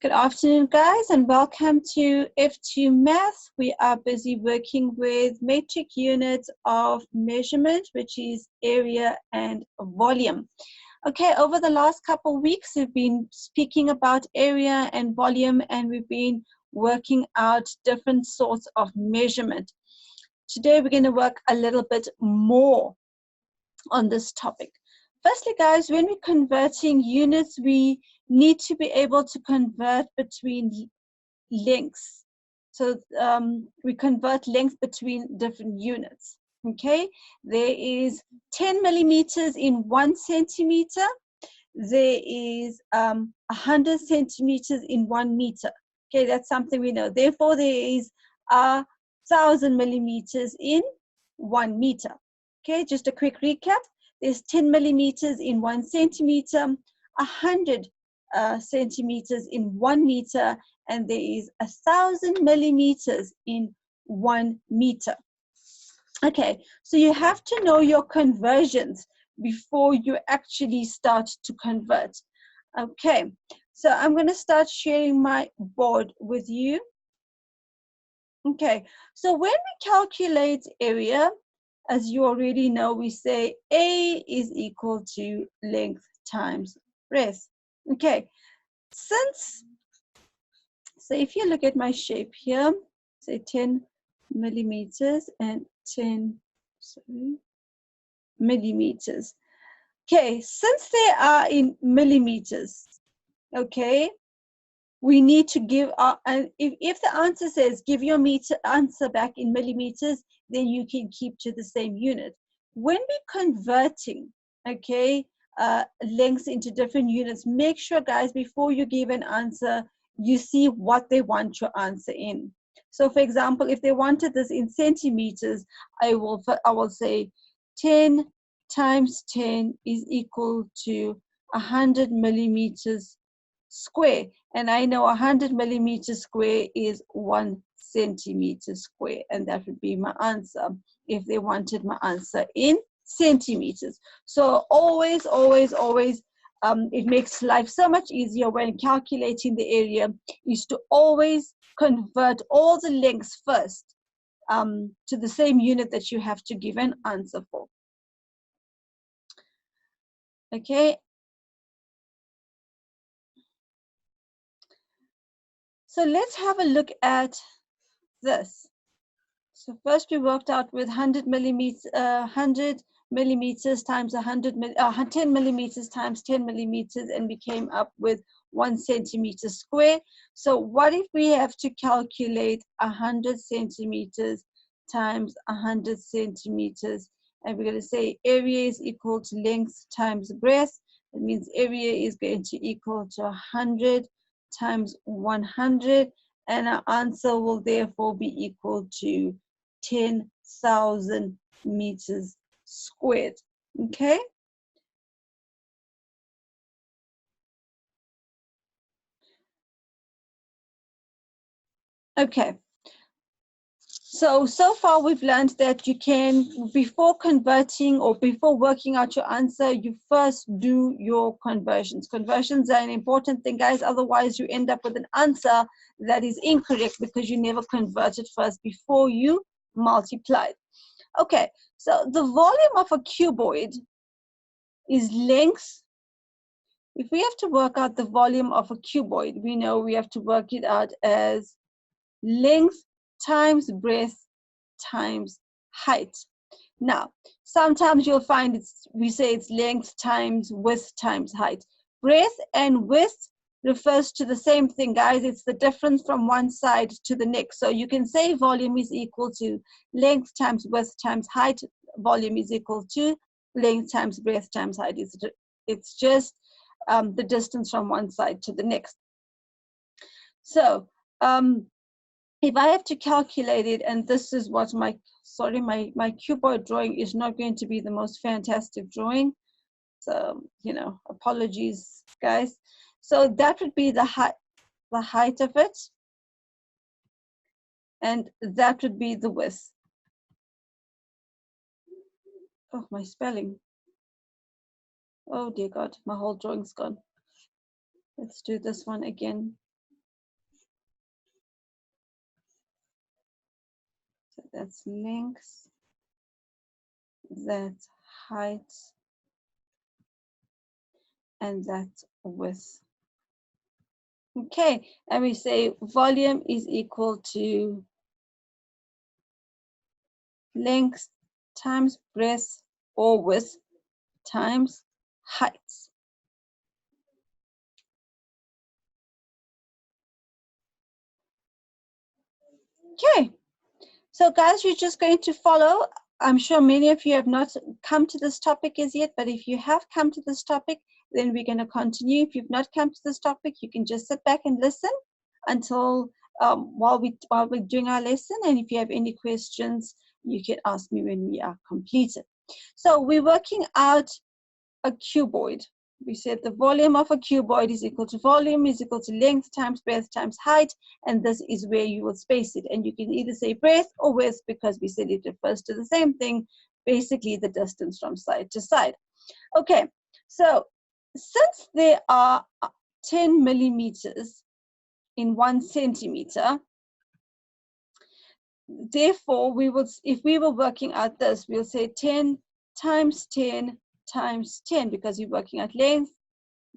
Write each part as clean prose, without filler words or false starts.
Good afternoon, guys, and welcome to F2 Math. We are busy working with metric units of measurement, which is area and volume. Okay, over the last couple of weeks, we've been speaking about area and volume, and we've been working out different sorts of measurement. Today, we're going to work a little bit more on this topic. Firstly, guys, when we're converting units, we need to be able to convert between lengths. So we convert length between different units. Okay, there is 10 millimeters in 1 centimeter. There is 100 centimeters in 1 meter. Okay, that's something we know. Therefore, there is 1,000 millimeters in 1 meter. Okay, just a quick recap. There's 10 millimeters in 1 centimeter, 100 centimeters in 1 meter, and there is 1,000 millimeters in 1 meter. Okay, so you have to know your conversions before you actually start to convert. Okay, so I'm going to start sharing my board with you. Okay, so when we calculate area, as you already know, we say A is equal to length times breadth. Okay, so if you look at my shape here, say 10 millimeters and 10 millimeters. Okay, since they are in millimeters, okay, we need to give and if the answer says give your answer back in millimeters, then you can keep to the same unit. When we're converting, okay, lengths into different units, make sure, guys, before you give an answer, you see what they want your answer in. So, for example, if they wanted this in centimeters, I will say 10 times 10 is equal to 100 millimeters square, and I know 100 millimeters square is 1 centimeter square, and that would be my answer if they wanted my answer in centimeters. So always, it makes life so much easier when calculating the area is to always convert all the lengths first to the same unit that you have to give an answer for. Okay. So let's have a look at this. So first we worked out with 100 millimeters times 10 millimeters times 10 millimeters, and we came up with 1 centimeter square. So what if we have to calculate 100 centimeters times 100 centimeters, and we're going to say area is equal to length times breadth. That means area is going to equal to 100 times 100, and our answer will therefore be equal to 10,000 meters squared. Okay. Okay. So far we've learned that you can, before converting or before working out your answer, you first do your conversions. Conversions are an important thing, guys. Otherwise, you end up with an answer that is incorrect because you never converted first before you multiplied. Okay, so the volume of a cuboid is length. If we have to work out the volume of a cuboid, we know we have to work it out as length times breadth times height. Now, sometimes you'll find we say it's length times width times height. Breadth and width refers to the same thing, guys. It's the difference from one side to the next. So you can say volume is equal to length times width times height. Volume is equal to length times breadth times height. It's just the distance from one side to the next. So if I have to calculate it, and this is what my cuboid drawing is not going to be the most fantastic drawing. So, you know, apologies, guys. So that would be the height of it, and that would be the width. Oh, my spelling. Oh dear God, my whole drawing's gone. Let's do this one again. That's length, that's height, and that's width. Okay, and we say volume is equal to length times breadth or width times height. Okay, so guys, you're just going to follow. I'm sure many of you have not come to this topic as yet, but if you have come to this topic, then we're going to continue. If you've not come to this topic, you can just sit back and listen until while we're doing our lesson. And if you have any questions, you can ask me when we are completed. So we're working out a cuboid. We said the volume of a cuboid is equal to volume is equal to length times breadth times height, and this is where you will space it. And you can either say breadth or width because we said it refers to the same thing, basically the distance from side to side. Okay, so since there are 10 millimeters in 1 centimeter, therefore we will, if we were working out this, we'll say 10 times 10 times 10 because we're working at length,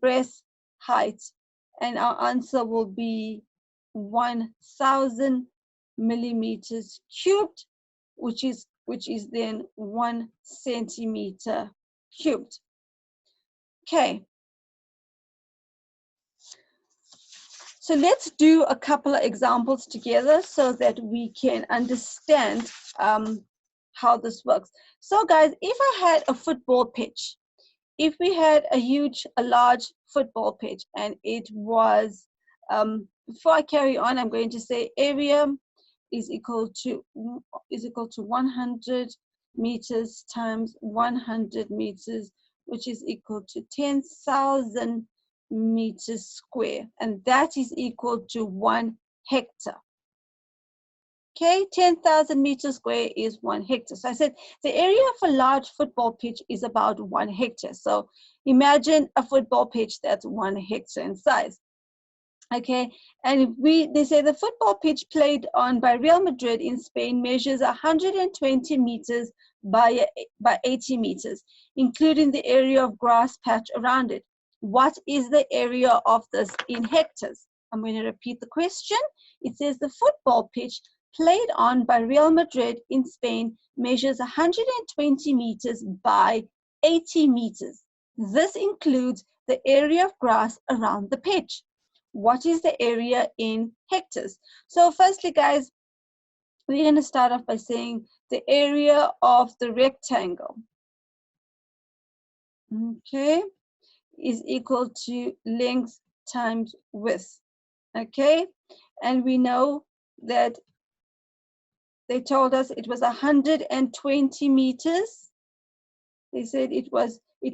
breadth, height, and our answer will be 1,000 millimeters cubed, which is then 1 centimeter cubed. Okay. So let's do a couple of examples together so that we can understand how this works. So guys, if I had a football pitch, if we had a large football pitch and it was, before I carry on, I'm going to say area is equal to 100 meters times 100 meters, which is equal to 10,000 meters square, and that is equal to 1 hectare. Okay, 10,000 meters square is 1 hectare. So I said the area of a large football pitch is about 1 hectare. So imagine a football pitch that's 1 hectare in size. Okay, and they say the football pitch played on by Real Madrid in Spain measures 120 meters by 80 meters, including the area of grass patch around it. What is the area of this in hectares? I'm going to repeat the question. It says the football pitch played on by Real Madrid in Spain measures 120 meters by 80 meters. This includes the area of grass around the pitch. What is the area in hectares? So firstly, guys, we're going to start off by saying the area of the rectangle, okay, is equal to length times width, okay? And we know that they told us it was 120 meters. They said it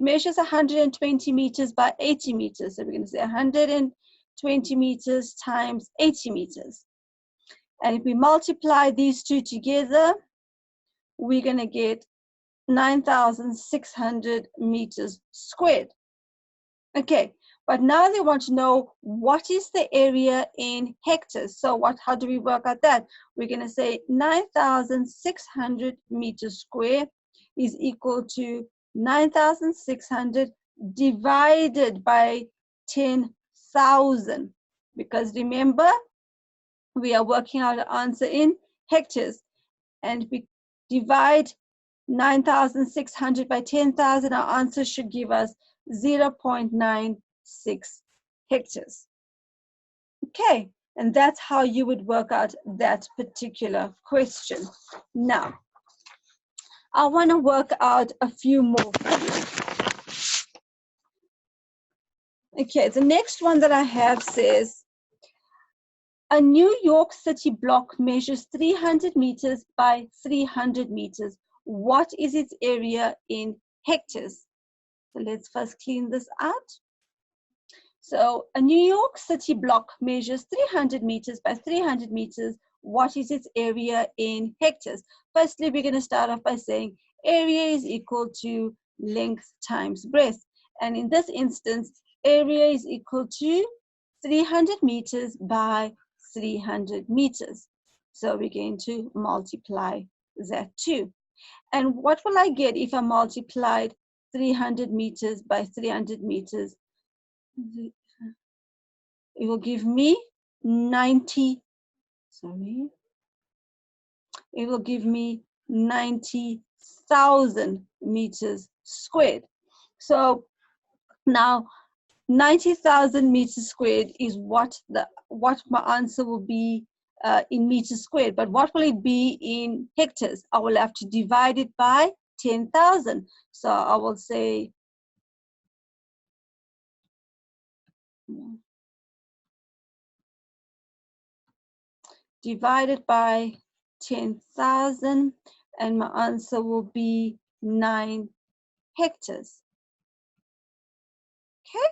measures 120 meters by 80 meters. So we're going to say 120 meters times 80 meters. And if we multiply these two together, we're going to get 9,600 meters squared. Okay, but now they want to know what is the area in hectares. So how do we work out that? We're going to say 9,600 meters square is equal to 9,600 divided by 10,000. Because remember, we are working out an answer in hectares. And we divide 9,600 by 10,000, our answer should give us 0.96 hectares. Okay, and that's how you would work out that particular question. Now, I want to work out a few more for you. Okay, the next one that I have says, a New York City block measures 300 meters by 300 meters. What is its area in hectares? So let's first clean this out. So a New York City block measures 300 meters by 300 meters. What is its area in hectares? Firstly, we're going to start off by saying area is equal to length times breadth. And in this instance, area is equal to 300 meters by 300 meters. So we're going to multiply that too. And what will I get if I multiplied 300 meters by 300 meters? It will give me 90, sorry, it will give me 90,000 meters squared. So now 90,000 meters squared is what my answer will be in meters squared. But what will it be in hectares? I will have to divide it by 10,000. So I will say divided by 10,000, and my answer will be 9 hectares. Okay.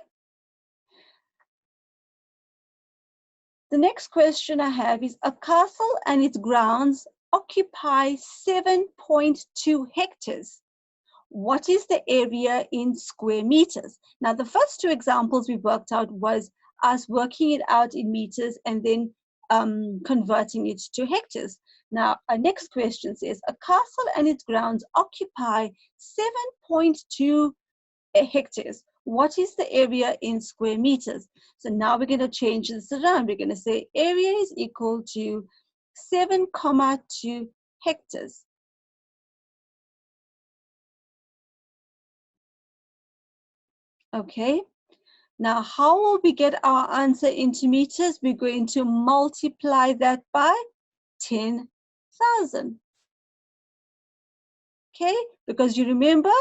The next question I have is, a castle and its grounds occupy 7.2 hectares. What is the area in square meters? Now, the first two examples we worked out was us working it out in meters and then converting it to hectares. Now, our next question says, a castle and its grounds occupy 7.2 hectares. What is the area in square meters? So now we're going to change this around. We're going to say area is equal to 7,2 hectares. Okay. Now, how will we get our answer into meters? We're going to multiply that by 10,000. Okay, because you remember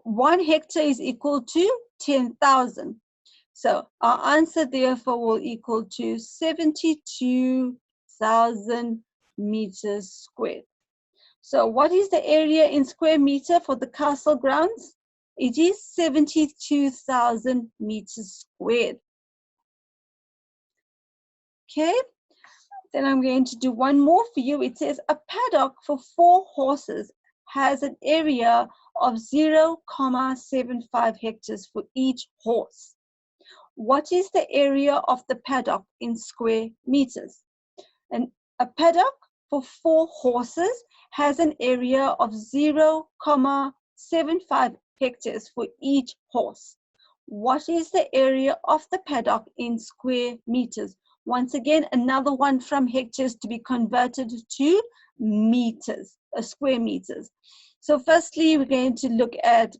1 hectare is equal to 10,000. So our answer therefore will equal to 72,000 meters squared. So what is the area in square meter for the castle grounds? It is 72,000 meters squared. Okay, then I'm going to do one more for you. It says a paddock for 4 horses has an area of 0,75 hectares for each horse. What is the area of the paddock in square meters? And a paddock for 4 horses has an area of 0,75 hectares for each horse. What is the area of the paddock in square meters? Once again, another one from hectares to be converted to meters, square meters. So firstly, we're going to look at,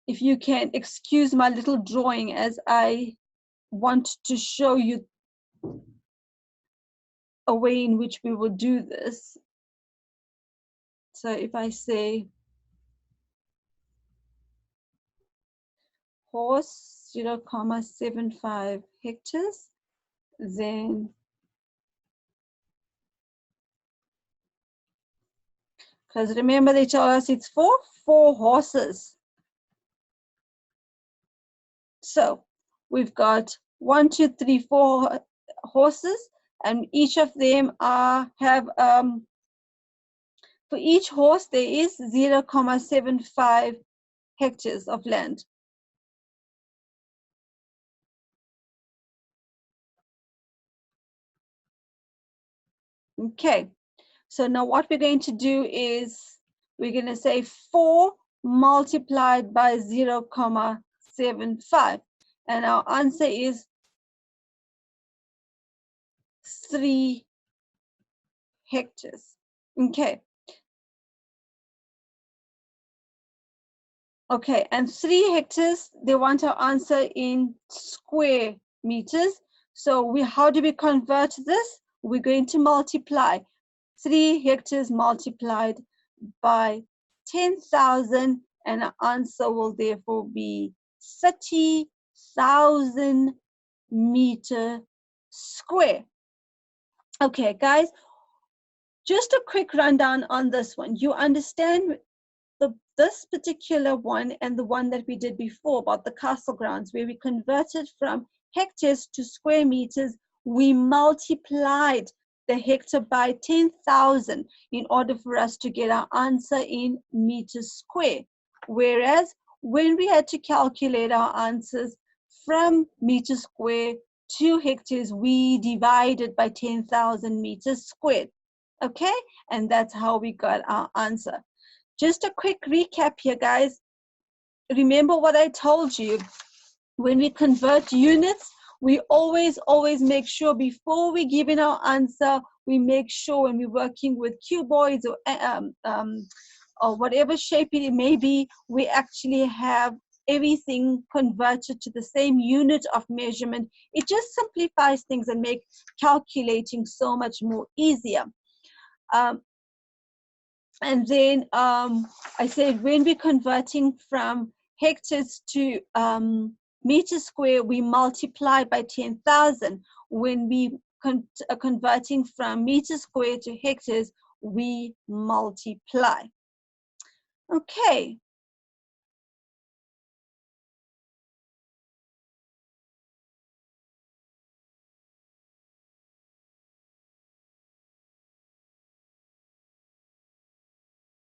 if you can excuse my little drawing as I want to show you a way in which we will do this. So if I say horse 0,75 hectares, then because remember they told us it's for 4 horses. So we've got 1, 2, 3, 4 horses, and each of them have for each horse there is 0,75 hectares of land. Okay, so now what we're going to do is we're going to say 4 multiplied by 0,75, and our answer is 3 hectares. Okay. Okay, and 3 hectares, they want our answer in square meters. So how do we convert this? We're going to multiply 3 hectares multiplied by 10,000, and our answer will therefore be 30,000 meter square. Okay, guys, just a quick rundown on this one. You understand this particular one and the one that we did before about the castle grounds, where we converted from hectares to square meters. We multiplied the hectare by 10,000 in order for us to get our answer in meters square. Whereas when we had to calculate our answers from meter square 2 hectares, we divided by 10,000 meters squared. Okay, and that's how we got our answer. Just a quick recap here, guys. Remember what I told you. When we convert units, we always make sure before we give in our answer, we make sure when we're working with cuboids or whatever shape it may be, we actually have everything converted to the same unit of measurement. It just simplifies things and makes calculating so much more easier. And then I said when we're converting from hectares to meters square, we multiply by 10,000. When we are converting from meters square to hectares, we multiply. Okay,